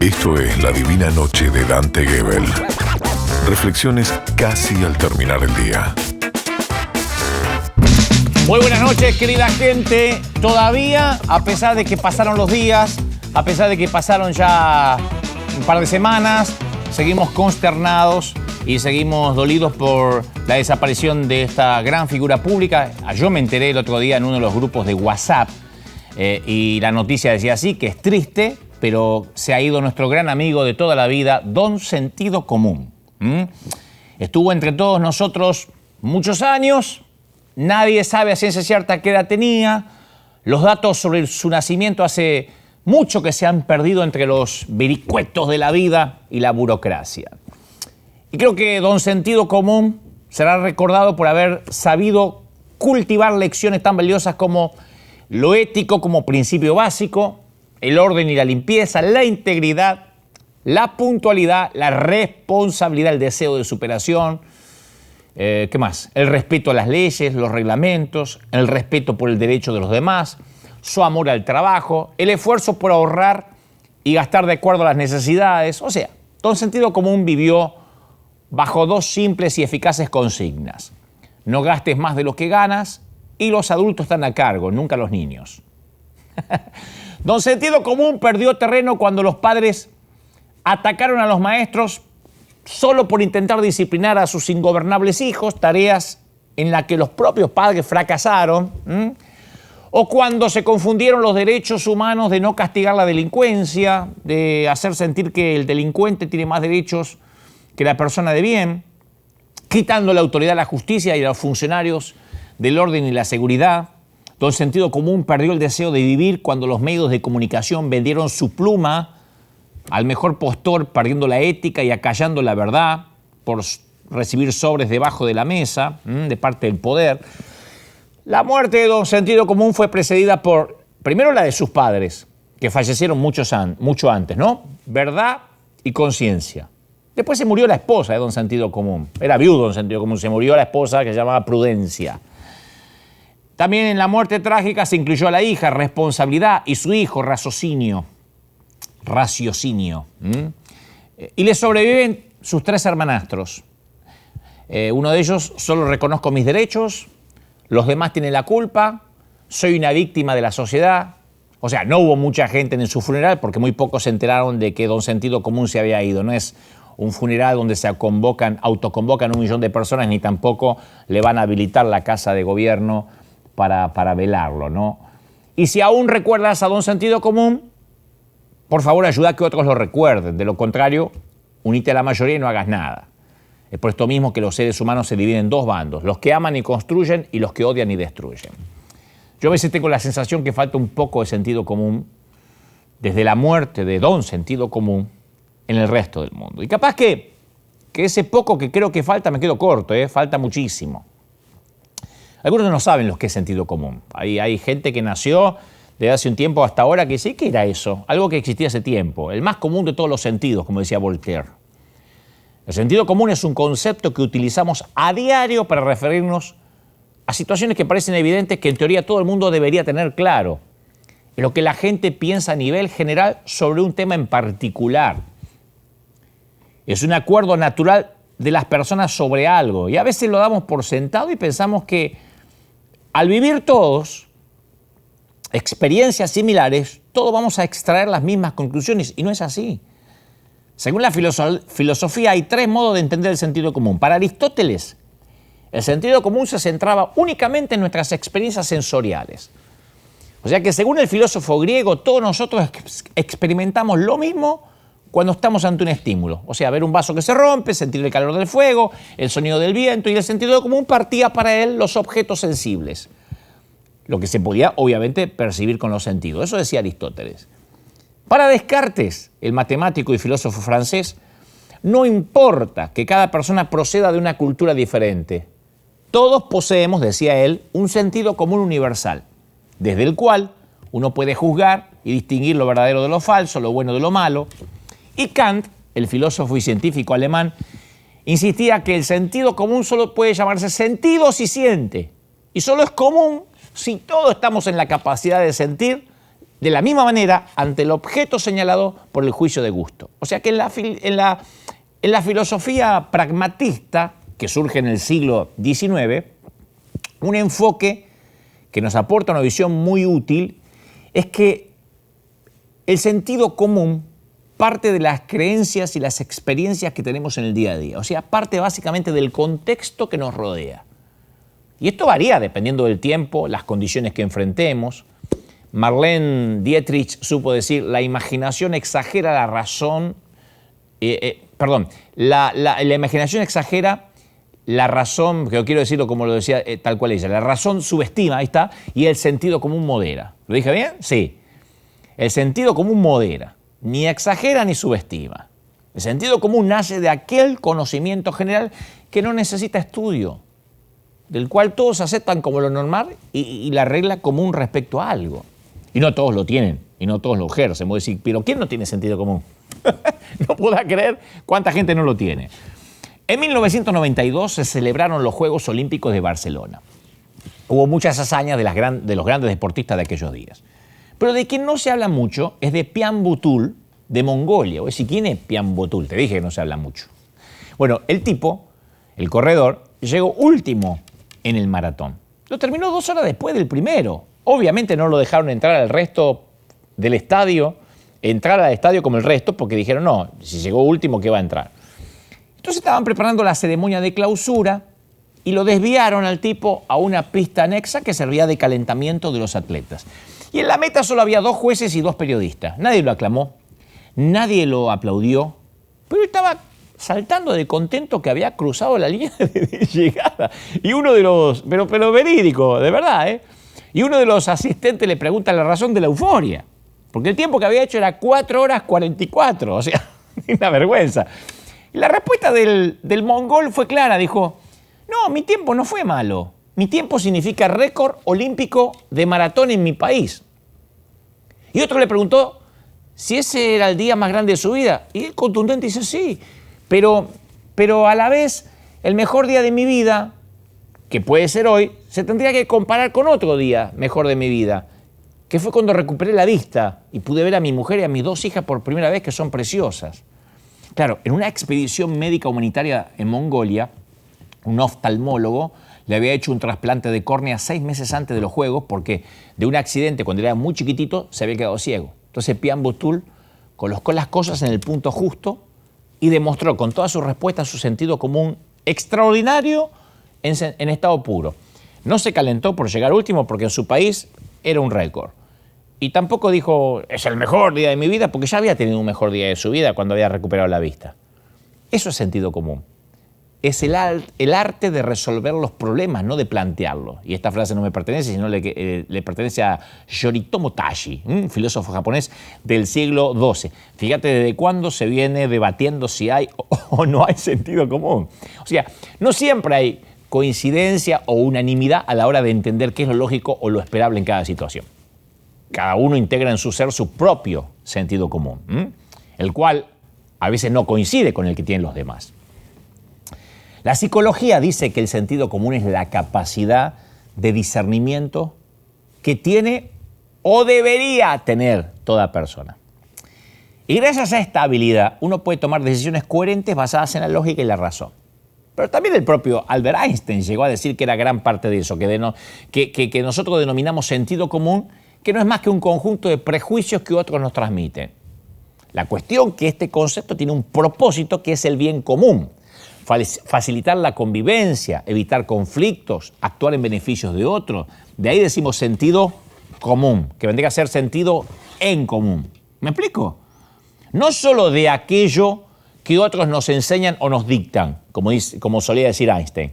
Esto es La Divina Noche de Dante Gebel. Reflexiones casi al terminar el día. Muy buenas noches, querida gente. Todavía, a pesar de que pasaron los días, a pesar de que pasaron ya un par de semanas, seguimos consternados y seguimos dolidos por la desaparición de esta gran figura pública. Yo me enteré el otro día en uno de los grupos de WhatsApp y la noticia decía así, que es triste, pero se ha ido nuestro gran amigo de toda la vida, Don Sentido Común. Estuvo entre todos nosotros muchos años, nadie sabe a ciencia cierta qué edad tenía, los datos sobre su nacimiento hace mucho que se han perdido entre los vericuetos de la vida y la burocracia. Y creo que Don Sentido Común será recordado por haber sabido cultivar lecciones tan valiosas como lo ético como principio básico, el orden y la limpieza, la integridad, la puntualidad, la responsabilidad, el deseo de superación. ¿Qué más? El respeto a las leyes, los reglamentos, el respeto por el derecho de los demás, su amor al trabajo, el esfuerzo por ahorrar y gastar de acuerdo a las necesidades. O sea, Don Sentido Común vivió bajo dos simples y eficaces consignas. No gastes más de lo que ganas y los adultos están a cargo, nunca los niños. Don Sentido Común perdió terreno cuando los padres atacaron a los maestros solo por intentar disciplinar a sus ingobernables hijos, tareas en las que los propios padres fracasaron, o cuando se confundieron los derechos humanos de no castigar la delincuencia, de hacer sentir que el delincuente tiene más derechos que la persona de bien, quitando la autoridad a la justicia y a los funcionarios del orden y la seguridad. Don Sentido Común perdió el deseo de vivir cuando los medios de comunicación vendieron su pluma al mejor postor, perdiendo la ética y acallando la verdad por recibir sobres debajo de la mesa de parte del poder. La muerte de Don Sentido Común fue precedida por, primero, la de sus padres, que fallecieron mucho antes, ¿no? Verdad y conciencia. Después se murió la esposa de Don Sentido Común. Era viudo Don Sentido Común, se murió la esposa que se llamaba Prudencia. También en la muerte trágica se incluyó a la hija, Responsabilidad, y su hijo, Raciocinio. Y le sobreviven sus tres hermanastros. Uno de ellos: solo reconozco mis derechos, los demás tienen la culpa, soy una víctima de la sociedad. O sea, no hubo mucha gente en su funeral porque muy pocos se enteraron de que Don Sentido Común se había ido. No es un funeral donde se autoconvocan 1 millón de personas, ni tampoco le van a habilitar la casa de gobierno para velarlo, ¿no? Y si aún recuerdas a Don Sentido Común, por favor ayuda a que otros lo recuerden. De lo contrario, unite a la mayoría y no hagas nada. Es por esto mismo que los seres humanos se dividen en dos bandos: los que aman y construyen y los que odian y destruyen. Yo a veces tengo la sensación que falta un poco de sentido común desde la muerte de Don Sentido Común en el resto del mundo. Y capaz que ese poco que creo que falta, me quedo corto, falta muchísimo. Algunos no saben lo que es sentido común. Hay gente que nació desde hace un tiempo hasta ahora que sí, ¿qué era eso? Algo que existía hace tiempo. El más común de todos los sentidos, como decía Voltaire. El sentido común es un concepto que utilizamos a diario para referirnos a situaciones que parecen evidentes, que en teoría todo el mundo debería tener claro. Es lo que la gente piensa a nivel general sobre un tema en particular. Es un acuerdo natural de las personas sobre algo. Y a veces lo damos por sentado y pensamos que al vivir todos experiencias similares, todos vamos a extraer las mismas conclusiones, y no es así. Según la filosofía, hay tres modos de entender el sentido común. Para Aristóteles, el sentido común se centraba únicamente en nuestras experiencias sensoriales. O sea que, según el filósofo griego, todos nosotros experimentamos lo mismo cuando estamos ante un estímulo. O sea, ver un vaso que se rompe, sentir el calor del fuego, el sonido del viento, y el sentido común partía para él los objetos sensibles. Lo que se podía, obviamente, percibir con los sentidos. Eso decía Aristóteles. Para Descartes, el matemático y filósofo francés, no importa que cada persona proceda de una cultura diferente. Todos poseemos, decía él, un sentido común universal, desde el cual uno puede juzgar y distinguir lo verdadero de lo falso, lo bueno de lo malo. Y Kant, el filósofo y científico alemán, insistía que el sentido común solo puede llamarse sentido si siente. Y solo es común si todos estamos en la capacidad de sentir de la misma manera ante el objeto señalado por el juicio de gusto. O sea que en la filosofía pragmatista, que surge en el siglo XIX, un enfoque que nos aporta una visión muy útil es que el sentido común parte de las creencias y las experiencias que tenemos en el día a día. O sea, parte básicamente del contexto que nos rodea. Y esto varía dependiendo del tiempo, las condiciones que enfrentemos. Marlene Dietrich supo decir, la imaginación exagera la razón, la imaginación exagera la razón, que yo quiero decirlo como lo decía tal cual ella, la razón subestima, ahí está, y el sentido común modera. ¿Lo dije bien? Sí. El sentido común modera, ni exagera ni subestima. El sentido común nace de aquel conocimiento general que no necesita estudio, del cual todos aceptan como lo normal y la regla común respecto a algo. Y no todos lo tienen, y no todos lo ejercen. Voy a decir, pero ¿quién no tiene sentido común? No puedo creer cuánta gente no lo tiene. En 1992 se celebraron los Juegos Olímpicos de Barcelona. Hubo muchas hazañas de los grandes deportistas de aquellos días. Pero de quien no se habla mucho es de Pian Butul, de Mongolia. Voy a decir, ¿quién es Pian Butul? Te dije que no se habla mucho. Bueno, el tipo, el corredor, llegó último en el maratón. Lo terminó 2 horas después del primero. Obviamente no lo dejaron entrar al resto del estadio, entrar al estadio como el resto, porque dijeron, no, si llegó último, ¿qué va a entrar? Entonces estaban preparando la ceremonia de clausura y lo desviaron al tipo a una pista anexa que servía de calentamiento de los atletas. Y en la meta solo había 2 jueces y 2 periodistas. Nadie lo aclamó, nadie lo aplaudió, pero estaba saltando de contento que había cruzado la línea de llegada. Y uno de los, pero verídico, de verdad, ¿eh? Y uno de los asistentes le pregunta la razón de la euforia, porque el tiempo que había hecho era 4 horas 44, o sea, una vergüenza. Y la respuesta del mongol fue clara, dijo, no, mi tiempo no fue malo, mi tiempo significa récord olímpico de maratón en mi país. Y otro le preguntó si ese era el día más grande de su vida, y él contundente dice, sí, pero a la vez el mejor día de mi vida, que puede ser hoy, se tendría que comparar con otro día mejor de mi vida, que fue cuando recuperé la vista y pude ver a mi mujer y a mis 2 hijas por primera vez, que son preciosas. Claro, en una expedición médica humanitaria en Mongolia, un oftalmólogo le había hecho un trasplante de córnea 6 meses antes de los Juegos porque de un accidente cuando era muy chiquitito se había quedado ciego. Entonces Pian Butul colocó las cosas en el punto justo y demostró con todas sus respuestas su sentido común extraordinario en estado puro. No se calentó por llegar último porque en su país era un récord. Y tampoco dijo, es el mejor día de mi vida, porque ya había tenido un mejor día de su vida cuando había recuperado la vista. Eso es sentido común. Es el arte de resolver los problemas, no de plantearlos. Y esta frase no me pertenece, sino le pertenece a Yoritomo Tashi, un filósofo japonés del siglo XII. Fíjate desde cuándo se viene debatiendo si hay o no hay sentido común. O sea, no siempre hay coincidencia o unanimidad a la hora de entender qué es lo lógico o lo esperable en cada situación. Cada uno integra en su ser su propio sentido común, el cual a veces no coincide con el que tienen los demás. La psicología dice que el sentido común es la capacidad de discernimiento que tiene o debería tener toda persona. Y gracias a esta habilidad uno puede tomar decisiones coherentes basadas en la lógica y la razón. Pero también el propio Albert Einstein llegó a decir que era gran parte de eso, que nosotros denominamos sentido común, que no es más que un conjunto de prejuicios que otros nos transmiten. La cuestión es que este concepto tiene un propósito que es el bien común, facilitar la convivencia, evitar conflictos, actuar en beneficios de otros. De ahí decimos sentido común, que vendría a ser sentido en común. ¿Me explico? No solo de aquello que otros nos enseñan o nos dictan, como solía decir Einstein,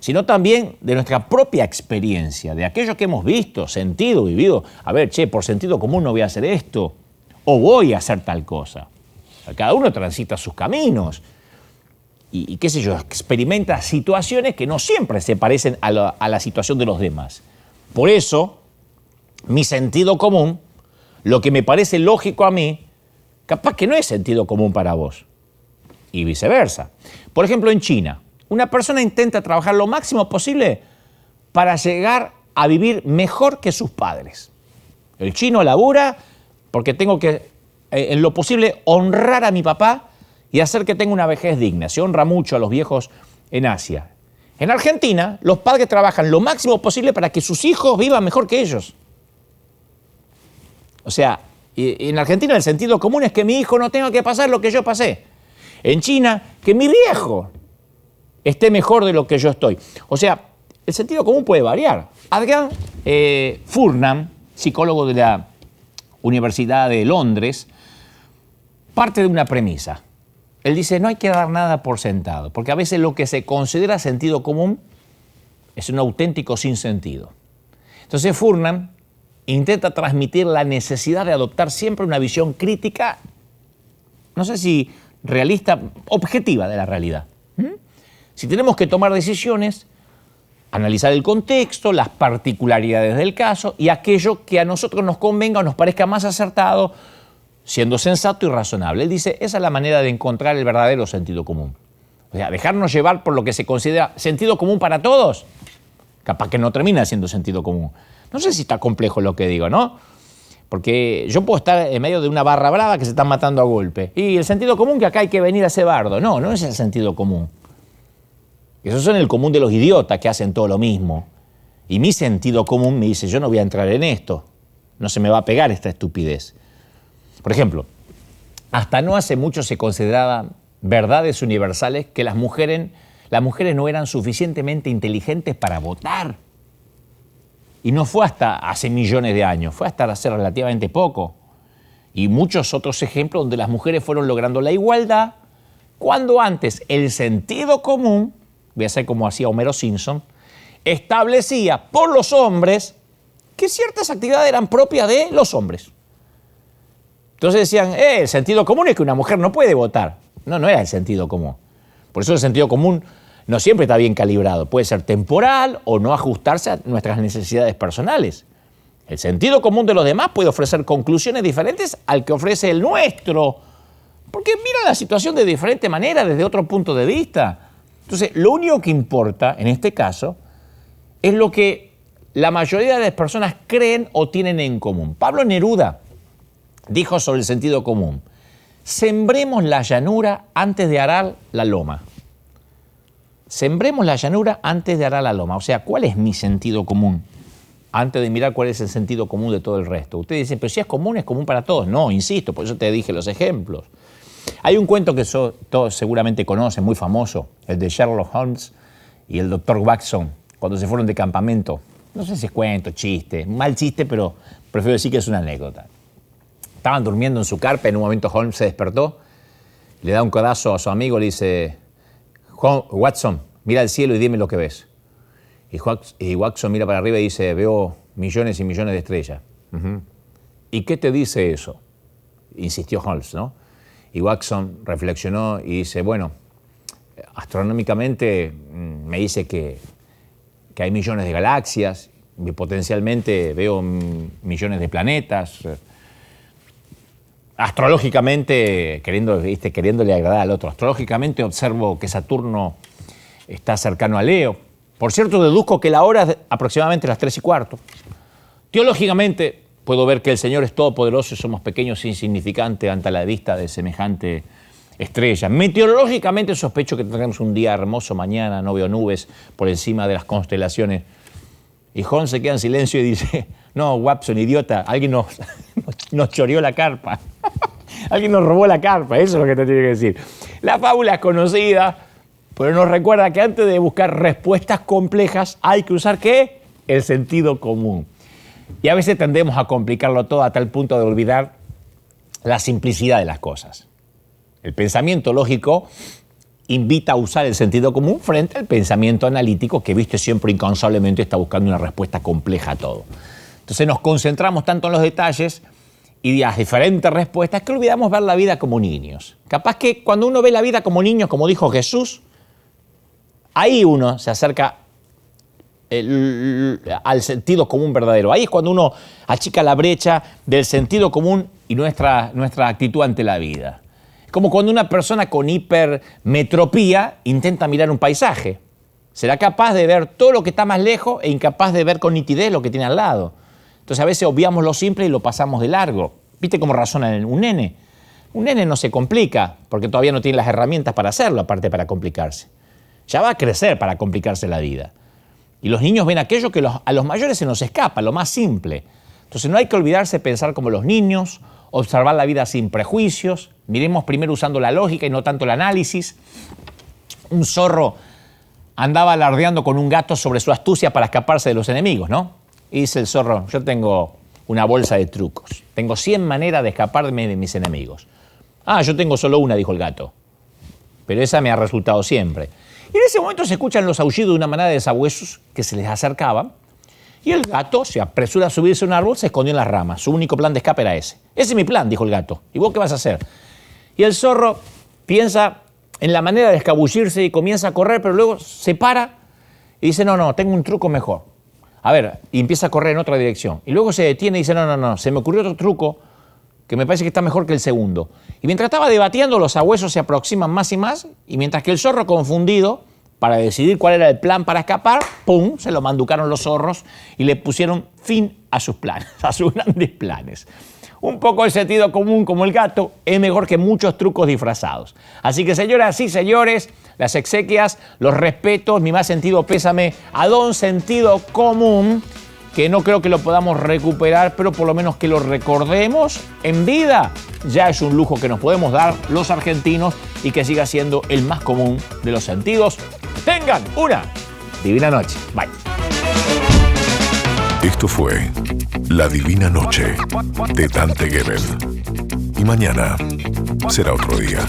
sino también de nuestra propia experiencia, de aquello que hemos visto, sentido, vivido. A ver, por sentido común no voy a hacer esto, o voy a hacer tal cosa. Cada uno transita sus caminos y qué sé yo, experimenta situaciones que no siempre se parecen a la situación de los demás. Por eso, mi sentido común, lo que me parece lógico a mí, capaz que no es sentido común para vos. Y viceversa. Por ejemplo, en China, una persona intenta trabajar lo máximo posible para llegar a vivir mejor que sus padres. El chino labura porque tengo que, en lo posible, honrar a mi papá y hacer que tenga una vejez digna. Se honra mucho a los viejos en Asia. En Argentina, los padres trabajan lo máximo posible para que sus hijos vivan mejor que ellos. O sea, en Argentina el sentido común es que mi hijo no tenga que pasar lo que yo pasé. En China, que mi viejo esté mejor de lo que yo estoy. O sea, el sentido común puede variar. Adrian Furnham, psicólogo de la Universidad de Londres, parte de una premisa. Él dice, no hay que dar nada por sentado, porque a veces lo que se considera sentido común es un auténtico sinsentido. Entonces Furnham intenta transmitir la necesidad de adoptar siempre una visión crítica, no sé si realista, objetiva de la realidad. Si tenemos que tomar decisiones, analizar el contexto, las particularidades del caso y aquello que a nosotros nos convenga o nos parezca más acertado, siendo sensato y razonable. Él dice, esa es la manera de encontrar el verdadero sentido común. O sea, dejarnos llevar por lo que se considera sentido común para todos, capaz que no termina siendo sentido común. No sé si está complejo lo que digo, ¿no? Porque yo puedo estar en medio de una barra brava que se están matando a golpe. Y el sentido común que acá hay que venir a ese bardo. No, no es el sentido común. Esos son el común de los idiotas que hacen todo lo mismo. Y mi sentido común me dice, yo no voy a entrar en esto. No se me va a pegar esta estupidez. Por ejemplo, hasta no hace mucho se consideraban verdades universales que las mujeres no eran suficientemente inteligentes para votar. Y no fue hasta hace millones de años, fue hasta hace relativamente poco. Y muchos otros ejemplos donde las mujeres fueron logrando la igualdad, cuando antes el sentido común, voy a hacer como hacía Homero Simpson, establecía por los hombres que ciertas actividades eran propias de los hombres. Entonces decían, el sentido común es que una mujer no puede votar. No, no era el sentido común. Por eso el sentido común no siempre está bien calibrado. Puede ser temporal o no ajustarse a nuestras necesidades personales. El sentido común de los demás puede ofrecer conclusiones diferentes al que ofrece el nuestro, porque mira la situación de diferente manera, desde otro punto de vista. Entonces, lo único que importa, en este caso, es lo que la mayoría de las personas creen o tienen en común. Pablo Neruda dijo sobre el sentido común, sembremos la llanura antes de arar la loma. Sembremos la llanura antes de arar la loma. O sea, ¿cuál es mi sentido común? Antes de mirar cuál es el sentido común de todo el resto. Ustedes dicen, pero si es común para todos. No, insisto, por eso te dije los ejemplos. Hay un cuento que todos seguramente conocen, muy famoso, el de Sherlock Holmes y el Dr. Watson, cuando se fueron de campamento. No sé si es cuento, chiste, mal chiste, pero prefiero decir que es una anécdota. Estaban durmiendo en su carpa, en un momento Holmes se despertó, le da un codazo a su amigo, le dice, Watson, mira al cielo y dime lo que ves. Y Watson mira para arriba y dice, veo millones y millones de estrellas. ¿Y qué te dice eso? Insistió Holmes, ¿no? Y Watson reflexionó y dice, bueno, astronómicamente me dice que hay millones de galaxias, y potencialmente veo millones de planetas. Astrológicamente, queriéndole agradar al otro, astrológicamente observo que Saturno está cercano a Leo. Por cierto, deduzco que la hora es aproximadamente las 3:15. Teológicamente, puedo ver que el Señor es todopoderoso y somos pequeños e insignificantes ante la vista de semejante estrella. Meteorológicamente, sospecho que tendremos un día hermoso mañana, no veo nubes por encima de las constelaciones. Y Holmes se queda en silencio y dice, no, Watson, idiota, alguien nos choreó la carpa. Alguien nos robó la carpa, eso es lo que te tiene que decir. La fábula es conocida, pero nos recuerda que antes de buscar respuestas complejas hay que usar, ¿qué? El sentido común. Y a veces tendemos a complicarlo todo a tal punto de olvidar la simplicidad de las cosas. El pensamiento lógico invita a usar el sentido común frente al pensamiento analítico que, viste, siempre incansablemente está buscando una respuesta compleja a todo. Entonces nos concentramos tanto en los detalles y las diferentes respuestas que olvidamos ver la vida como niños. Capaz que cuando uno ve la vida como niños, como dijo Jesús, ahí uno se acerca al sentido común verdadero. Ahí es cuando uno achica la brecha del sentido común y nuestra actitud ante la vida. Es como cuando una persona con hipermetropía intenta mirar un paisaje. Será capaz de ver todo lo que está más lejos e incapaz de ver con nitidez lo que tiene al lado. Entonces a veces obviamos lo simple y lo pasamos de largo. ¿Viste cómo razona un nene? Un nene no se complica porque todavía no tiene las herramientas para hacerlo, aparte para complicarse. Ya va a crecer para complicarse la vida. Y los niños ven aquello que a los mayores se nos escapa, lo más simple. Entonces no hay que olvidarse de pensar como los niños, observar la vida sin prejuicios. Miremos primero usando la lógica y no tanto el análisis. Un zorro andaba alardeando con un gato sobre su astucia para escaparse de los enemigos, ¿no? Y dice el zorro, yo tengo una bolsa de trucos. Tengo 100 maneras de escaparme de mis enemigos. Ah, yo tengo solo una, dijo el gato. Pero esa me ha resultado siempre. Y en ese momento se escuchan los aullidos de una manada de sabuesos que se les acercaban. Y el gato se apresura a subirse a un árbol, se escondió en las ramas. Su único plan de escape era ese. Ese es mi plan, dijo el gato. ¿Y vos qué vas a hacer? Y el zorro piensa en la manera de escabullirse y comienza a correr, pero luego se para y dice, no, tengo un truco mejor. A ver, y empieza a correr en otra dirección. Y luego se detiene y dice, no, se me ocurrió otro truco que me parece que está mejor que el segundo. Y mientras estaba debatiendo, los sabuesos se aproximan más y más, y mientras que el zorro, confundido, para decidir cuál era el plan para escapar, ¡pum!, se lo manducaron los zorros y le pusieron fin a sus planes, a sus grandes planes. Un poco de sentido común como el gato es mejor que muchos trucos disfrazados. Así que, señoras y señores, las exequias, los respetos, mi más sentido pésame a don Sentido Común, que no creo que lo podamos recuperar, pero por lo menos que lo recordemos en vida. Ya es un lujo que nos podemos dar los argentinos y que siga siendo el más común de los sentidos. Tengan una divina noche. Bye. Esto fue La Divina Noche de Dante Gebel. Y mañana será otro día.